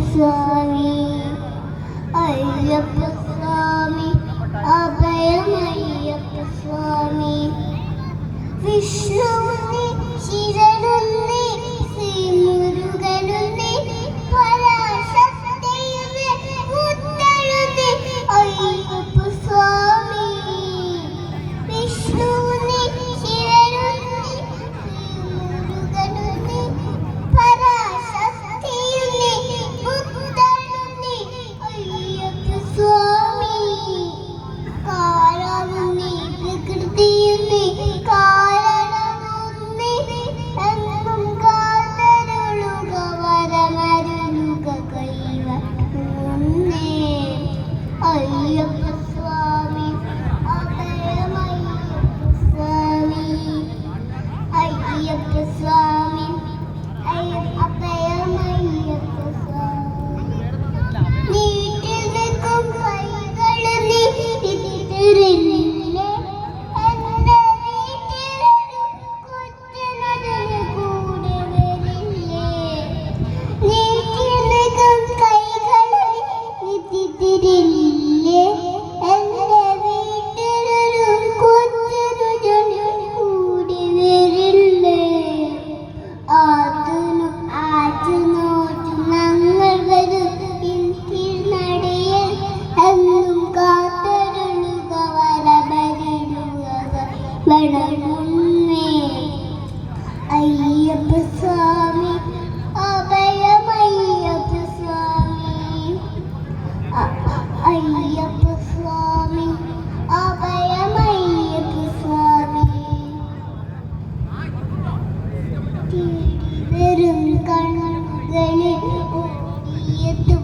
സ്വാമി അയ്യപ്പ സ്വാമി അഭയമയ്യപ്പ സ്വാമി വിഷ്ണുവിനെ ശിരനുന്നേ ശ്രീമുരുകനുന്നേ പരാശക്തിയുന്നേ മുത്തഴുന്നേ അയ്യപ്പ സ്വാമി വിഷ്ണുവിനെ ശിരനുന്നേ ശ്രീമുരുകനുന്നേ പരാശക്തിയുന്നേ മുത്തഴുന്നേ അയ്യപ്പ സ്വാമി കാരണമുന്നേ പ്രകൃതിയുന്നേ അയ്യപ്പ സ്വാമി അഭയമയ്യപ്പ സ്വാമി അയ്യപ്പ സ്വാമി അഭയമയ്യപ്പ സ്വാമി നീട്ടിൽ നിൽക്കും കൈകൾ നീട്ടിരില്ലേ എന്റെ വീട്ടിലൊരു കൊച്ചനതിന് കൂടെ വരില്ലേ നീട്ടിൽ നിൽക്കും കൈകൾ നീട്ടിരില്ലേ എന്റെ വീട്ടിലൊരു കൊച്ചനതിന് കൂടെ വരില്ലേ ആറ്റുനോറ്റു ഞങ്ങൾ വരും നടയിൽ എന്നും കാത്തരുളുക വരമരുളുക വണങ്ങുന്നേ അയ്യപ്പ സ്വാമി അഭയമയ്യപ്പ സ്വാമി അയ്യപ്പ സ്വാമി അഭയമയ്യപ്പ സ്വാമി വരും കണ്ണുകളിൽ ഓടിയെത്തും